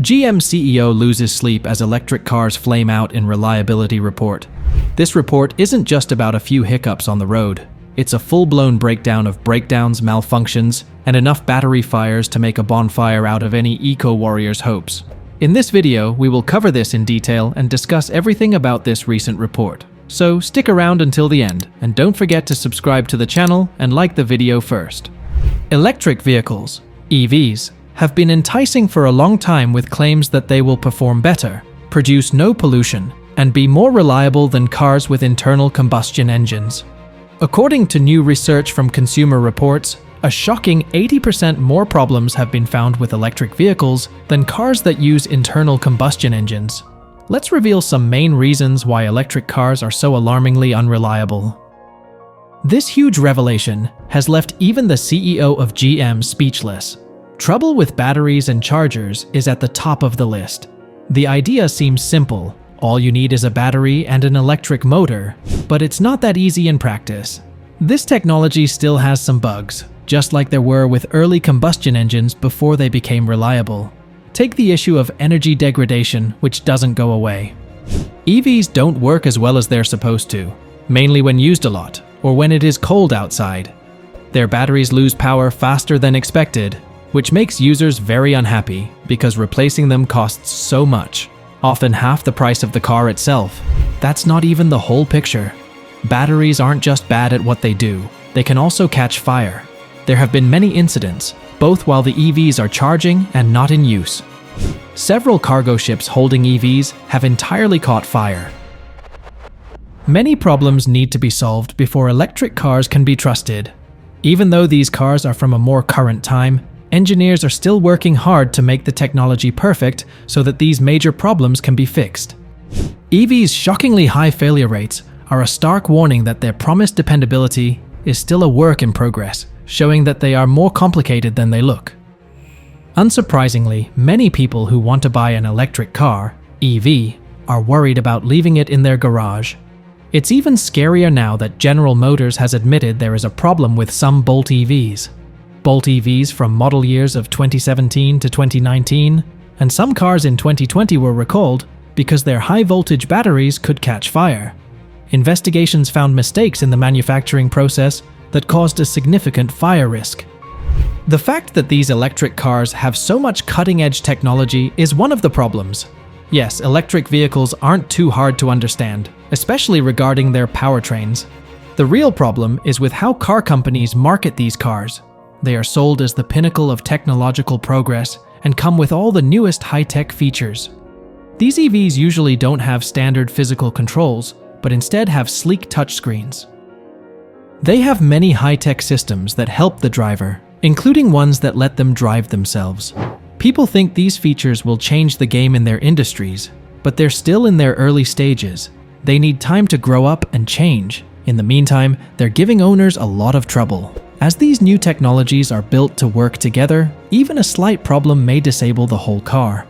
GM CEO loses sleep as electric cars flame out in reliability report. This report isn't just about a few hiccups on the road. It's a full-blown breakdown of breakdowns, malfunctions, and enough battery fires to make a bonfire out of any eco-warrior's hopes. In this video, we will cover this in detail and discuss everything about this recent report. So stick around until the end, and don't forget to subscribe to the channel and like the video first. Electric vehicles, EVs, have been enticing for a long time with claims that they will perform better, produce no pollution, and be more reliable than cars with internal combustion engines. According to new research from Consumer Reports, a shocking 80% more problems have been found with electric vehicles than cars that use internal combustion engines. Let's reveal some main reasons why electric cars are so alarmingly unreliable. This huge revelation has left even the CEO of GM speechless. Trouble with batteries and chargers is at the top of the list. The idea seems simple. All you need is a battery and an electric motor, but it's not that easy in practice. This technology still has some bugs, just like there were with early combustion engines before they became reliable. Take the issue of energy degradation, which doesn't go away. EVs don't work as well as they're supposed to, mainly when used a lot, or when it is cold outside. Their batteries lose power faster than expected, which makes users very unhappy because replacing them costs so much, often half the price of the car itself. That's not even the whole picture. Batteries aren't just bad at what they do, they can also catch fire. There have been many incidents, both while the EVs are charging and not in use. Several cargo ships holding EVs have entirely caught fire. Many problems need to be solved before electric cars can be trusted. Even though these cars are from a more current time, engineers are still working hard to make the technology perfect so that these major problems can be fixed. EVs' shockingly high failure rates are a stark warning that their promised dependability is still a work in progress, showing that they are more complicated than they look. Unsurprisingly, many people who want to buy an electric car, EV, are worried about leaving it in their garage. It's even scarier now that General Motors has admitted there is a problem with some Bolt EVs. Bolt EVs from model years of 2017 to 2019, and some cars in 2020 were recalled because their high-voltage batteries could catch fire. Investigations found mistakes in the manufacturing process that caused a significant fire risk. The fact that these electric cars have so much cutting-edge technology is one of the problems. Yes, electric vehicles aren't too hard to understand, especially regarding their powertrains. The real problem is with how car companies market these cars. They are sold as the pinnacle of technological progress and come with all the newest high-tech features. These EVs usually don't have standard physical controls, but instead have sleek touchscreens. They have many high-tech systems that help the driver, including ones that let them drive themselves. People think these features will change the game in their industries, but they're still in their early stages. They need time to grow up and change. In the meantime, they're giving owners a lot of trouble. As these new technologies are built to work together, even a slight problem may disable the whole car.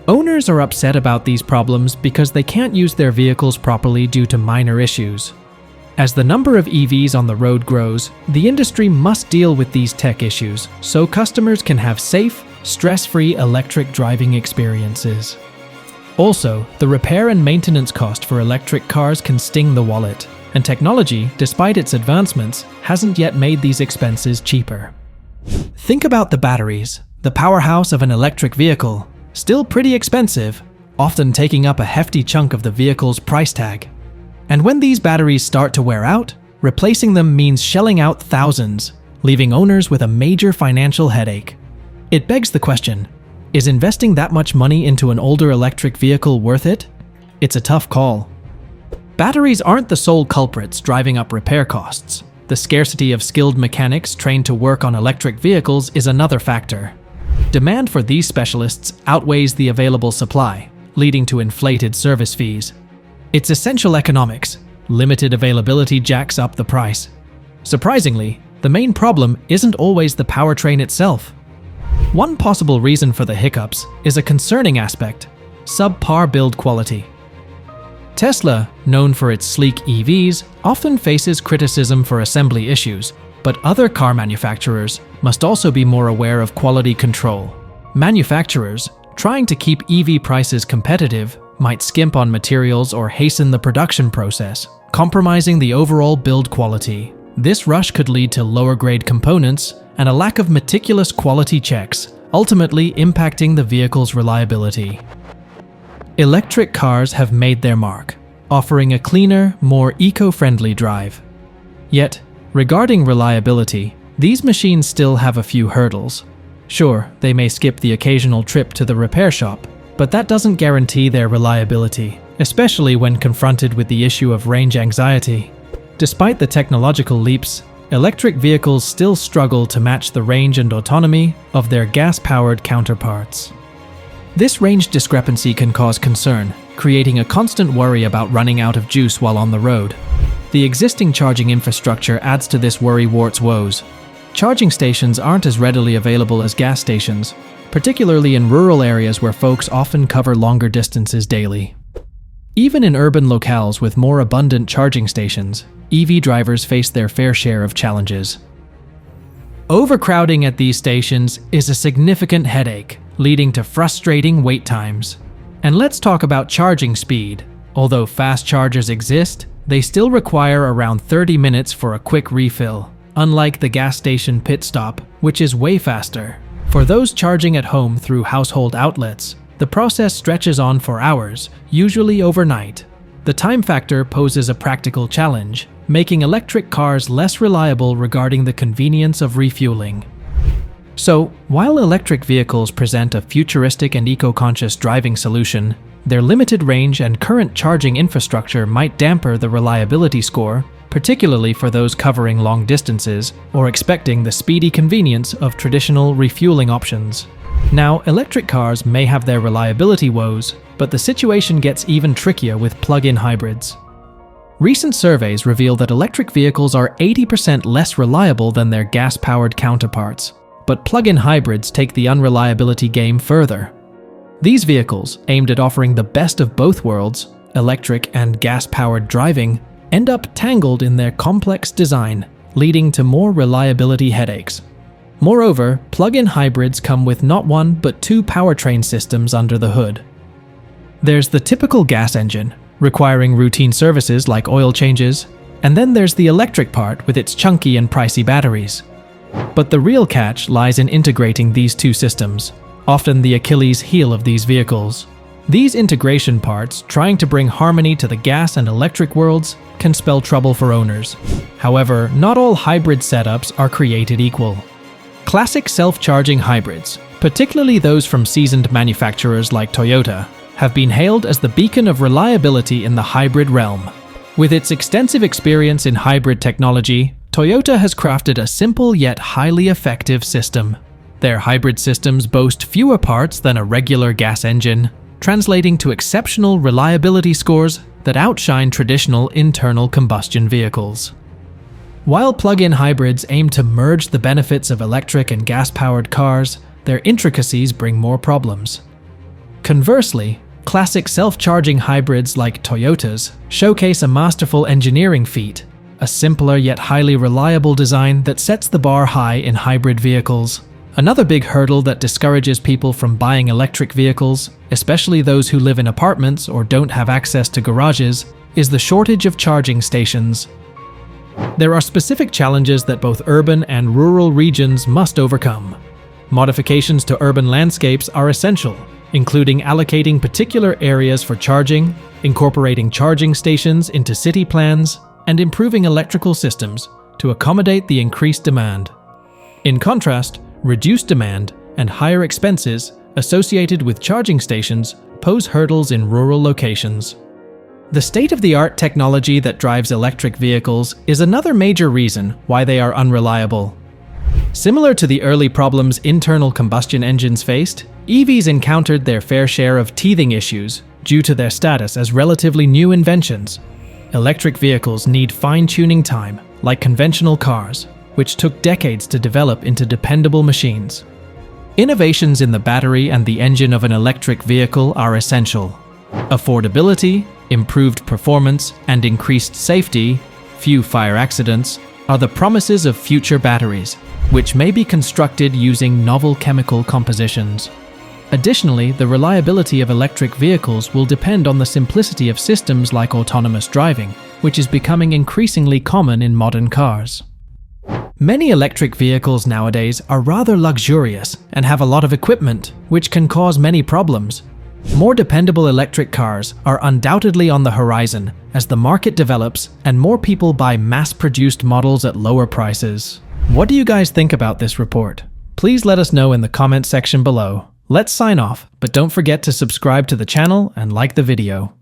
Owners are upset about these problems because they can't use their vehicles properly due to minor issues. As the number of EVs on the road grows, the industry must deal with these tech issues so customers can have safe, stress-free electric driving experiences. Also, the repair and maintenance cost for electric cars can sting the wallet. And technology, despite its advancements, hasn't yet made these expenses cheaper. Think about the batteries, the powerhouse of an electric vehicle, still pretty expensive, often taking up a hefty chunk of the vehicle's price tag. And when these batteries start to wear out, replacing them means shelling out thousands, leaving owners with a major financial headache. It begs the question, is investing that much money into an older electric vehicle worth it? It's a tough call. Batteries aren't the sole culprits driving up repair costs. The scarcity of skilled mechanics trained to work on electric vehicles is another factor. Demand for these specialists outweighs the available supply, leading to inflated service fees. It's essential economics. Limited availability jacks up the price. Surprisingly, the main problem isn't always the powertrain itself. One possible reason for the hiccups is a concerning aspect: subpar build quality. Tesla, known for its sleek EVs, often faces criticism for assembly issues, but other car manufacturers must also be more aware of quality control. Manufacturers, Trying to keep EV prices competitive might skimp on materials or hasten the production process, compromising the overall build quality. This rush could lead to lower-grade components and a lack of meticulous quality checks, ultimately impacting the vehicle's reliability. Electric cars have made their mark, offering a cleaner, more eco-friendly drive. Yet, regarding reliability, these machines still have a few hurdles. Sure, they may skip the occasional trip to the repair shop, but that doesn't guarantee their reliability, especially when confronted with the issue of range anxiety. Despite the technological leaps, electric vehicles still struggle to match the range and autonomy of their gas-powered counterparts. This range discrepancy can cause concern, creating a constant worry about running out of juice while on the road. The existing charging infrastructure adds to this worrywart's woes. Charging stations aren't as readily available as gas stations, particularly in rural areas where folks often cover longer distances daily. Even in urban locales with more abundant charging stations, EV drivers face their fair share of challenges. Overcrowding at these stations is a significant headache, leading to frustrating wait times. And let's talk about charging speed. Although fast chargers exist, they still require around 30 minutes for a quick refill, unlike the gas station pit stop, which is way faster. For those charging at home through household outlets, the process stretches on for hours, usually overnight. The time factor poses a practical challenge, making electric cars less reliable regarding the convenience of refueling. So, while electric vehicles present a futuristic and eco-conscious driving solution, their limited range and current charging infrastructure might dampen the reliability score, particularly for those covering long distances or expecting the speedy convenience of traditional refueling options. Now, electric cars may have their reliability woes, but the situation gets even trickier with plug-in hybrids. Recent surveys reveal that electric vehicles are 80% less reliable than their gas-powered counterparts, but plug-in hybrids take the unreliability game further. These vehicles, aimed at offering the best of both worlds, electric and gas-powered driving, end up tangled in their complex design, leading to more reliability headaches. Moreover, plug-in hybrids come with not one but two powertrain systems under the hood. There's the typical gas engine, requiring routine services like oil changes, and then there's the electric part with its chunky and pricey batteries. But the real catch lies in integrating these two systems, often the Achilles heel of these vehicles. These integration parts, trying to bring harmony to the gas and electric worlds, can spell trouble for owners. However, not all hybrid setups are created equal. Classic self-charging hybrids, particularly those from seasoned manufacturers like Toyota, have been hailed as the beacon of reliability in the hybrid realm. With its extensive experience in hybrid technology, Toyota has crafted a simple yet highly effective system. Their hybrid systems boast fewer parts than a regular gas engine, translating to exceptional reliability scores that outshine traditional internal combustion vehicles. While plug-in hybrids aim to merge the benefits of electric and gas-powered cars, their intricacies bring more problems. Conversely, classic self-charging hybrids like Toyota's showcase a masterful engineering feat, a simpler yet highly reliable design that sets the bar high in hybrid vehicles. Another big hurdle that discourages people from buying electric vehicles, especially those who live in apartments or don't have access to garages, is the shortage of charging stations. There are specific challenges that both urban and rural regions must overcome. Modifications to urban landscapes are essential, including allocating particular areas for charging, incorporating charging stations into city plans, and improving electrical systems to accommodate the increased demand. In contrast, reduced demand and higher expenses associated with charging stations pose hurdles in rural locations. The state-of-the-art technology that drives electric vehicles is another major reason why they are unreliable. Similar to the early problems internal combustion engines faced, EVs encountered their fair share of teething issues due to their status as relatively new inventions. Electric vehicles need fine-tuning time, like conventional cars, which took decades to develop into dependable machines. Innovations in the battery and the engine of an electric vehicle are essential. Affordability, improved performance, and increased safety, few fire accidents, are the promises of future batteries, which may be constructed using novel chemical compositions. Additionally, the reliability of electric vehicles will depend on the simplicity of systems like autonomous driving, which is becoming increasingly common in modern cars. Many electric vehicles nowadays are rather luxurious and have a lot of equipment, which can cause many problems. More dependable electric cars are undoubtedly on the horizon as the market develops and more people buy mass-produced models at lower prices. What do you guys think about this report? Please let us know in the comment section below. Let's sign off, but don't forget to subscribe to the channel and like the video.